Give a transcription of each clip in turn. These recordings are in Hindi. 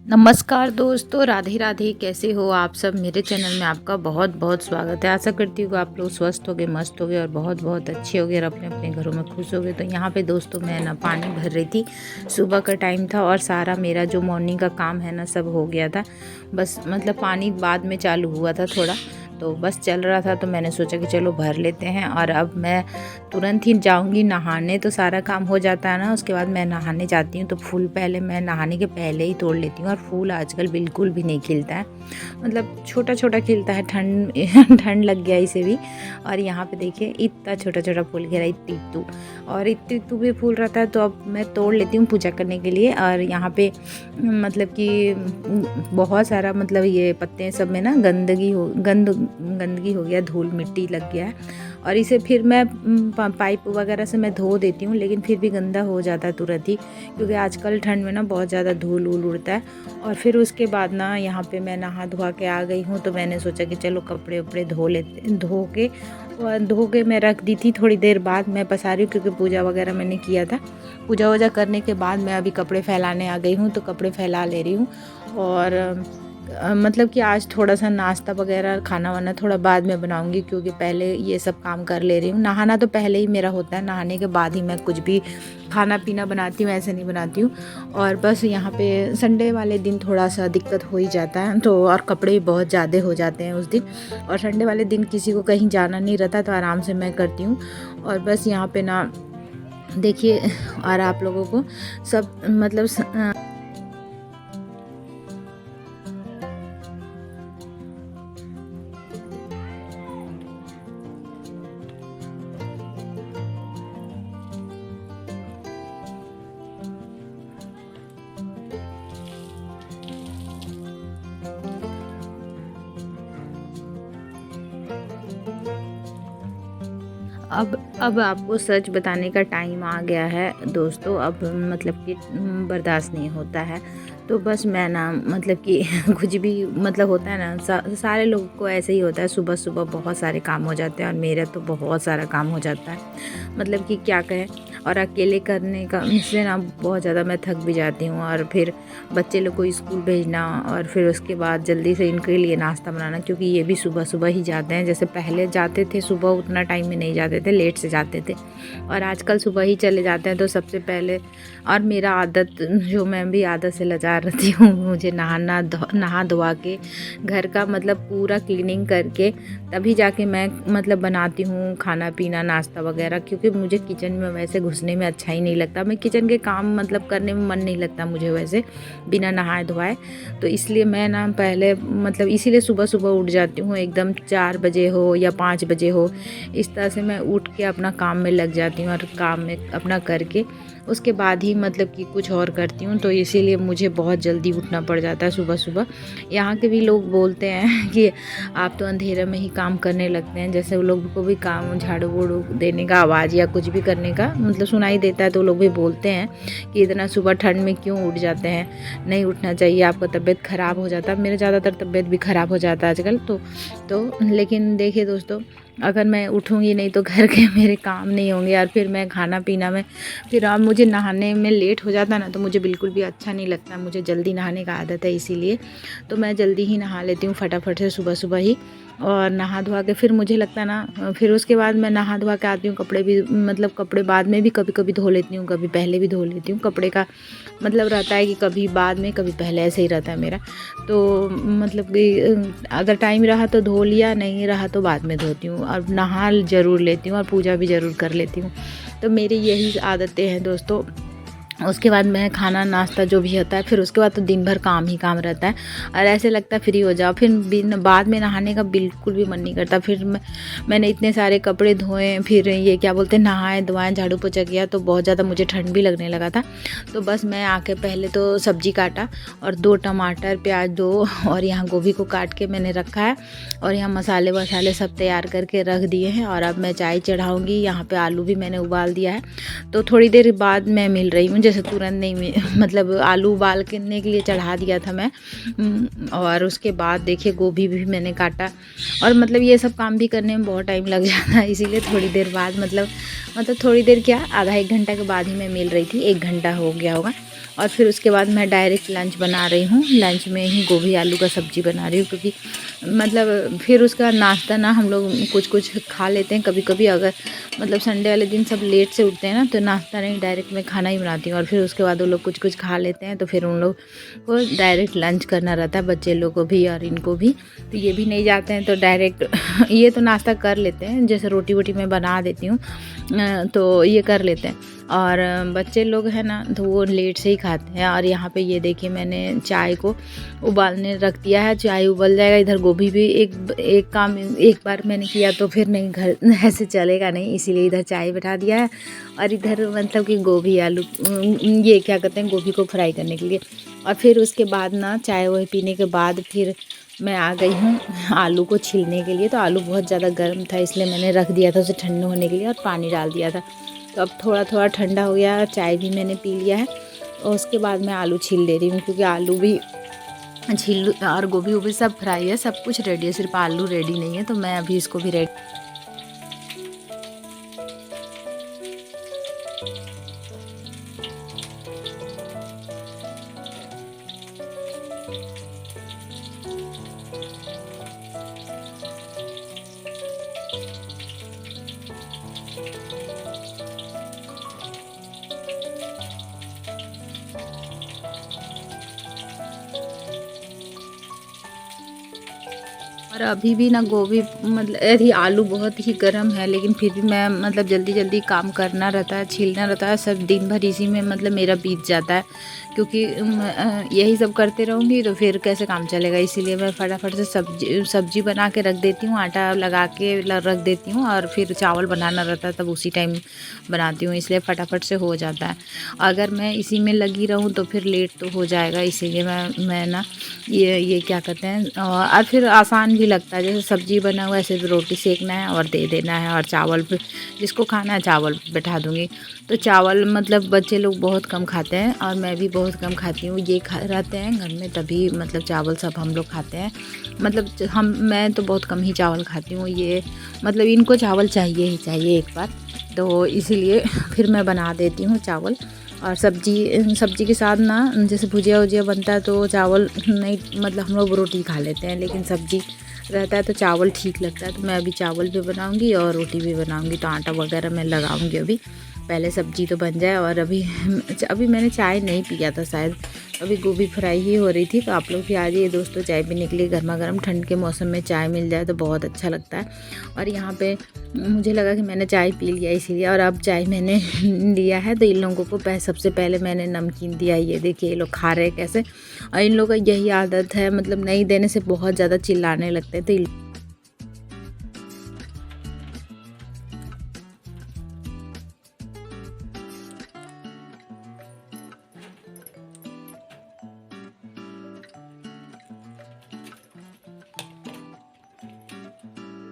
नमस्कार दोस्तों, राधे राधे। कैसे हो आप सब। मेरे चैनल में आपका बहुत बहुत स्वागत है। आशा करती हूँ कि आप लोग स्वस्थ होगे, मस्त होगे और बहुत बहुत अच्छे होगे और अपने अपने घरों में खुश होगे। तो यहाँ पे दोस्तों मैं ना पानी भर रही थी। सुबह का टाइम था और सारा मेरा जो मॉर्निंग का काम है ना सब हो गया था। बस मतलब पानी बाद में चालू हुआ था थोड़ा, तो बस चल रहा था, तो मैंने सोचा कि चलो भर लेते हैं। और अब मैं तुरंत ही जाऊंगी नहाने, तो सारा काम हो जाता है ना, उसके बाद मैं नहाने जाती हूँ। तो फूल पहले मैं नहाने के पहले ही तोड़ लेती हूँ। और फूल आजकल बिल्कुल भी नहीं खिलता है, मतलब छोटा छोटा खिलता है। ठंड ठंड लग गया इसे भी। और यहाँ पे देखिए इतना छोटा छोटा फूल घेरा, इत्तू और इत्तू भी फूल रहता है। तो अब मैं तोड़ लेती हूँ पूजा करने के लिए। और यहाँ पे मतलब कि बहुत सारा मतलब ये पत्ते सब में ना गंदगी हो गया, धूल मिट्टी लग गया है। और इसे फिर मैं पाइप वगैरह से मैं धो देती हूँ, लेकिन फिर भी गंदा हो जाता है तुरंत ही, क्योंकि आजकल ठंड में ना बहुत ज़्यादा धूल उड़ता है। और फिर उसके बाद ना यहाँ पे मैं नहा धोआ के आ गई हूँ। तो मैंने सोचा कि चलो कपड़े उपड़े धो के मैं रख दी थी। थोड़ी देर बाद मैं पसारी हूँ, क्योंकि पूजा वगैरह मैंने किया था। पूजा वूजा करने के बाद मैं अभी कपड़े फैलाने आ गई हूँ, तो कपड़े फैला ले रही हूँ। और मतलब कि आज थोड़ा सा नाश्ता वगैरह खाना वाना थोड़ा बाद में बनाऊंगी, क्योंकि पहले ये सब काम कर ले रही हूँ। नहाना तो पहले ही मेरा होता है, नहाने के बाद ही मैं कुछ भी खाना पीना बनाती हूँ, ऐसे नहीं बनाती हूँ। और बस यहाँ पे संडे वाले दिन थोड़ा सा दिक्कत हो ही जाता है, तो और कपड़े भी बहुत ज़्यादा हो जाते हैं उस दिन। और संडे वाले दिन किसी को कहीं जाना नहीं रहता, तो आराम से मैं करती हूँ। और बस यहाँ पे ना देखिए, और आप लोगों को सब मतलब अब आपको सच बताने का टाइम आ गया है दोस्तों। अब मतलब कि बर्दाश्त नहीं होता है। तो बस मैं ना मतलब कि कुछ भी मतलब होता है ना, सारे लोगों को ऐसे ही होता है। सुबह सुबह बहुत सारे काम हो जाते हैं और मेरा तो बहुत सारा काम हो जाता है, मतलब कि क्या कहें। और अकेले करने का इससे ना बहुत ज़्यादा मैं थक भी जाती हूँ। और फिर बच्चे लोग को स्कूल भेजना, और फिर उसके बाद जल्दी से इनके लिए नाश्ता बनाना, क्योंकि ये भी सुबह सुबह ही जाते हैं। जैसे पहले जाते थे सुबह, उतना टाइम में नहीं जाते थे, लेट से जाते थे। और आजकल सुबह ही चले जाते हैं। तो सबसे पहले, और मेरा आदत, जो मैं भी आदत से लजा रहती हूँ, मुझे नहा धोआ के घर का मतलब पूरा क्लीनिंग करके तभी जाके मैं मतलब बनाती हूँ खाना पीना नाश्ता वगैरह। क्योंकि मुझे किचन में वैसे घुसने में अच्छा ही नहीं लगता। मैं किचन के काम मतलब करने में मन नहीं लगता मुझे वैसे, बिना नहाए धोआए। तो इसलिए मैं ना पहले मतलब इसीलिए सुबह सुबह उठ जाती हूँ, एकदम 4 बजे हो या 5 बजे हो, इस तरह से मैं उठ के अपना काम में लग जाती हूँ। और काम में अपना करके उसके बाद ही मतलब कि कुछ और करती हूँ। तो इसीलिए मुझे बहुत जल्दी उठना पड़ जाता है सुबह सुबह। यहाँ के भी लोग बोलते हैं कि आप तो अंधेरे में ही काम करने लगते हैं। जैसे वो लोग को भी काम झाड़ू वूड़ू देने का आवाज़ या कुछ भी करने का मतलब सुनाई देता है, तो लोग भी बोलते हैं कि इतना सुबह ठंड में क्यों उठ जाते हैं, नहीं उठना चाहिए, आपका तबीयत ख़राब हो जाता है। मेरा ज़्यादातर तबीयत भी ख़राब हो जाता है आजकल। तो लेकिन देखिए दोस्तों, अगर मैं उठूँगी नहीं तो घर के मेरे काम नहीं होंगे। और फिर मैं खाना पीना में, फिर अब मुझे नहाने में लेट हो जाता ना, तो मुझे बिल्कुल भी अच्छा नहीं लगता। मुझे जल्दी नहाने का आदत है, इसीलिए तो मैं जल्दी ही नहा लेती हूँ फटाफट से सुबह सुबह ही। और नहा धोआ के फिर मुझे लगता है ना, फिर उसके बाद मैं नहा धोआ के आती हूँ। कपड़े भी मतलब कपड़े बाद में भी कभी कभी धो लेती हूँ, कभी पहले भी धो लेती हूँ। कपड़े का मतलब रहता है कि कभी बाद में कभी पहले, ऐसे ही रहता है मेरा। तो मतलब कि अगर टाइम रहा तो धो लिया, नहीं रहा तो बाद में धोती हूँ। और नहा ज़रूर लेती हूँ और पूजा भी ज़रूर कर लेती हूँ। तो मेरी यही आदतें हैं दोस्तों। उसके बाद मैं खाना नाश्ता जो भी होता है, फिर उसके बाद तो दिन भर काम ही काम रहता है। और ऐसे लगता है फ्री हो जाओ, फिर बाद में नहाने का बिल्कुल भी मन नहीं करता। फिर मैंने इतने सारे कपड़े धोए, फिर ये क्या बोलते हैं नहाए धोआए, झाड़ू पोछा किया, तो बहुत ज़्यादा मुझे ठंड भी लगने लगा था। तो बस मैं आके पहले तो सब्जी काटा, और 2 टमाटर प्याज 2, और यहाँ गोभी को काट के मैंने रखा है। और यहाँ मसाले वसाले सब तैयार करके रख दिए हैं। और अब मैं चाय चढ़ाऊँगी। यहाँ पे आलू भी मैंने उबाल दिया है। तो थोड़ी देर बाद मैं मिल रही हूँ, जैसे तुरंत नहीं मतलब आलू उबाल करने के लिए चढ़ा दिया था मैं। और उसके बाद देखिए गोभी भी मैंने काटा। और मतलब ये सब काम भी करने में बहुत टाइम लग जाता है, इसीलिए थोड़ी देर बाद मतलब थोड़ी देर क्या, आधा 1 घंटा के बाद ही मैं मिल रही थी। 1 घंटा हो गया होगा। और फिर उसके बाद मैं डायरेक्ट लंच बना रही हूँ। लंच में ही गोभी आलू का सब्ज़ी बना रही हूँ, क्योंकि मतलब फिर उसका नाश्ता ना हम लोग कुछ कुछ खा लेते हैं कभी कभी। अगर मतलब संडे वाले दिन सब लेट से उठते हैं ना, तो नाश्ता नहीं, डायरेक्ट मैं खाना ही बनाती हूँ। और फिर उसके बाद वो लोग कुछ कुछ खा लेते हैं, तो फिर उन लोग को डायरेक्ट लंच करना रहता है, बच्चे लोग को भी और इनको भी। तो ये भी नहीं जाते हैं, तो डायरेक्ट ये तो नाश्ता कर लेते हैं, जैसे रोटी वोटी मैं बना देती हूँ तो ये कर लेते हैं। और बच्चे लोग हैं ना, तो वो लेट से ही खाते हैं। और यहाँ पे ये देखिए मैंने चाय को उबालने रख दिया है, चाय उबल जाएगा। इधर गोभी भी एक काम एक बार मैंने किया तो फिर नहीं, घर ऐसे चलेगा नहीं, इसीलिए इधर चाय बैठा दिया है। और इधर मतलब कि गोभी आलू ये क्या कहते हैं, गोभी को फ्राई करने के लिए। और फिर उसके बाद ना चाय वाय पीने के बाद फिर मैं आ गई हूँ आलू को छीलने के लिए। तो आलू बहुत ज़्यादा गर्म था, इसलिए मैंने रख दिया था उसे ठंडा होने के लिए, और पानी डाल दिया था। तो अब थोड़ा थोड़ा ठंडा हो गया, चाय भी मैंने पी लिया है। और उसके बाद मैं आलू छील दे रही हूँ, क्योंकि आलू भी छील और गोभी वोभी सब फ्राई है, सब कुछ रेडी है, सिर्फ आलू रेडी नहीं है। तो मैं अभी इसको भी रेडी। और अभी भी ना गोभी मतलब यदि आलू बहुत ही गर्म है, लेकिन फिर भी मैं मतलब जल्दी जल्दी काम करना रहता है, छीलना रहता है, सब दिन भर इसी में मतलब मेरा बीत जाता है। क्योंकि यही सब करते रहूँगी तो फिर कैसे काम चलेगा। इसीलिए मैं फटाफट से सब्जी बना के रख देती हूँ, आटा लगा के रख देती हूँ, और फिर चावल बनाना रहता है तब उसी टाइम बनाती हूँ, इसलिए फटाफट से हो जाता है। अगर मैं इसी में लगी रहूँ तो फिर लेट तो हो जाएगा, इसीलिए मैं ना ये क्या कहते हैं, और फिर आसान भी लगता है। जैसे सब्जी बना हुआ है, सिर्फ रोटी सेकना है और दे देना है, और चावल पे जिसको खाना है चावल बैठा दूँगी। तो चावल मतलब बच्चे लोग बहुत कम खाते हैं, और मैं भी बहुत कम खाती हूँ। ये रहते हैं घर में तभी मतलब चावल सब हम लोग खाते हैं। मतलब मैं तो बहुत कम ही चावल खाती हूँ। ये मतलब इनको चावल चाहिए ही चाहिए एक बार, तो इसीलिए फिर मैं बना देती हूँ चावल। और सब्जी के साथ ना जैसे भुजिया वुजिया बनता है तो चावल नहीं, मतलब हम लोग रोटी खा लेते हैं, लेकिन सब्जी रहता है तो चावल ठीक लगता है। तो मैं अभी चावल भी बनाऊंगी और रोटी भी बनाऊंगी, तो आटा वगैरह मैं लगाऊंगी अभी, पहले सब्जी तो बन जाए। और अभी मैंने चाय नहीं पिया था शायद, अभी गोभी फ्राई ही हो रही थी। तो आप लोग भी आ जाइए दोस्तों चाय पीने के लिए, गर्मा गर्म ठंड के मौसम में चाय मिल जाए तो बहुत अच्छा लगता है। और यहाँ पे मुझे लगा कि मैंने चाय पी लिया इसीलिए, और अब चाय मैंने लिया है। तो इन लोगों को सबसे पहले मैंने नमकीन दिया, ये देखिए ये लोग खा रहे हैं कैसे। और इन लोगों का यही आदत है, मतलब नहीं देने से बहुत ज़्यादा चिल्लाने लगते हैं।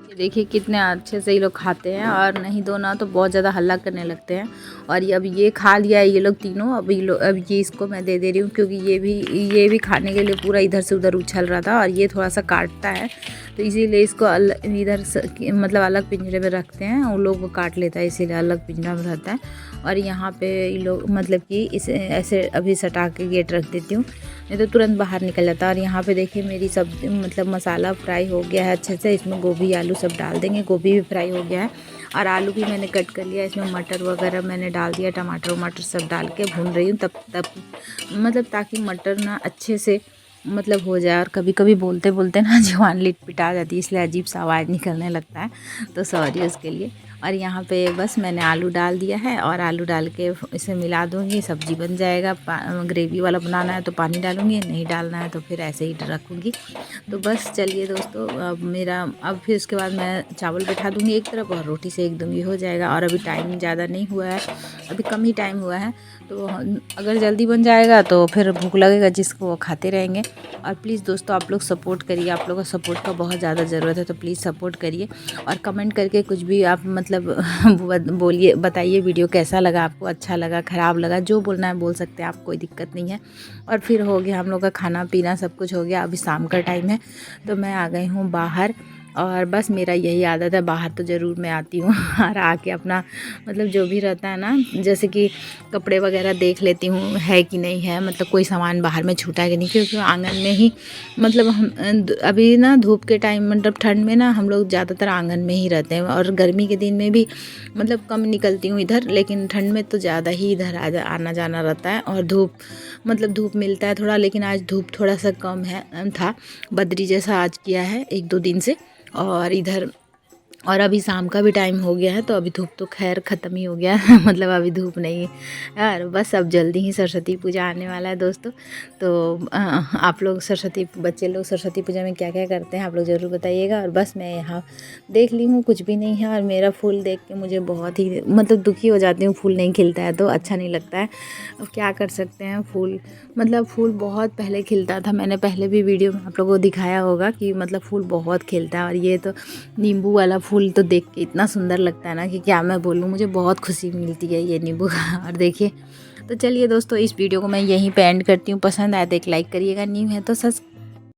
तो देखिए कितने अच्छे से ये लोग खाते हैं, और नहीं दो ना तो बहुत ज़्यादा हल्ला करने लगते हैं। और ये अब ये खा लिया है ये लोग तीनों, अब ये इसको मैं दे रही हूँ, क्योंकि ये भी खाने के लिए पूरा इधर से उधर उछल रहा था, और ये थोड़ा सा काटता है, तो इसीलिए इसको इधर मतलब अलग पिंजरे में रखते हैं। उन लोग वो काट लेता है, इसीलिए अलग पिंजरा में रहता है। और यहाँ पे ये लोग मतलब कि इसे ऐसे अभी सटा के गेट रख देती हूँ, नहीं तो तुरंत बाहर निकल जाता है। और यहाँ पे देखिए मेरी सब मतलब मसाला फ्राई हो गया है अच्छे से, इसमें गोभी आलू सब डाल देंगे। गोभी भी फ्राई हो गया है, और आलू भी मैंने कट कर लिया, इसमें मटर वगैरह मैंने डाल दिया, टमाटर वमाटर सब डाल के भून रही हूँ तब मतलब ताकि मटर ना अच्छे से मतलब हो जाए। और कभी कभी बोलते बोलते ना ज़ुबान लिटपिटा जाती है, इसलिए अजीब सा आवाज़ निकलने लगता है, तो सॉरी उसके लिए। और यहाँ पे बस मैंने आलू डाल दिया है, और आलू डाल के इसे मिला दूँगी, सब्ज़ी बन जाएगा। ग्रेवी वाला बनाना है तो पानी डालूँगी, नहीं डालना है तो फिर ऐसे ही रखूँगी। तो बस चलिए दोस्तों, अब फिर उसके बाद मैं चावल बैठा दूँगी एक तरफ, और रोटी सेक दूँगी, हो जाएगा। और अभी टाइम ज़्यादा नहीं हुआ है, अभी कम ही टाइम हुआ है, तो अगर जल्दी बन जाएगा तो फिर भूख लगेगा जिसको, वो खाते रहेंगे। और प्लीज़ दोस्तों आप लोग सपोर्ट करिए, आप लोगों का सपोर्ट का बहुत ज़्यादा ज़रूरत है, तो प्लीज़ सपोर्ट करिए। और कमेंट करके कुछ भी आप मतलब बोलिए, बताइए वीडियो कैसा लगा आपको, अच्छा लगा ख़राब लगा, जो बोलना है बोल सकते हैं आप, कोई दिक्कत नहीं है। और फिर हो गया हम लोग का खाना पीना, सब कुछ हो गया। अभी शाम का टाइम है, तो मैं आ गई हूँ बाहर, और बस मेरा यही आदत है, बाहर तो ज़रूर मैं आती हूँ और आके अपना मतलब जो भी रहता है ना, जैसे कि कपड़े वगैरह देख लेती हूँ है कि नहीं है, मतलब कोई सामान बाहर में छूटा है कि नहीं, क्योंकि आंगन में ही मतलब हम अभी ना धूप के टाइम मतलब ठंड में ना हम लोग ज़्यादातर आंगन में ही रहते हैं, और गर्मी के दिन में भी मतलब कम निकलती हूँ इधर, लेकिन ठंड में तो ज़्यादा ही इधर आना जाना रहता है। और धूप मतलब धूप मिलता है थोड़ा, लेकिन आज धूप थोड़ा सा कम है था, बदरी जैसा आज किया है 1-2 दिन से। और इधर और अभी शाम का भी टाइम हो गया है, तो अभी धूप तो खैर ख़त्म ही हो गया है मतलब अभी धूप नहीं है यार। बस अब जल्दी ही सरस्वती पूजा आने वाला है दोस्तों। तो आप लोग बच्चे लोग सरस्वती पूजा में क्या क्या करते हैं आप लोग ज़रूर बताइएगा। और बस मैं यहाँ देख ली हूँ कुछ भी नहीं है, और मेरा फूल देख के मुझे बहुत ही मतलब दुखी हो जाती हूँ। फूल नहीं खिलता है तो अच्छा नहीं लगता है, अब क्या कर सकते हैं। फूल मतलब फूल बहुत पहले खिलता था, मैंने पहले भी वीडियो में आप लोगों को दिखाया होगा कि मतलब फूल बहुत खिलता है। और ये तो नींबू वाला फूल तो देख के इतना सुंदर लगता है ना कि क्या मैं बोलूँ, मुझे बहुत खुशी मिलती है ये नींबू का। और देखिए, तो चलिए दोस्तों, इस वीडियो को मैं यहीं पे एंड करती हूँ। पसंद आए तो एक लाइक करिएगा, न्यू है तो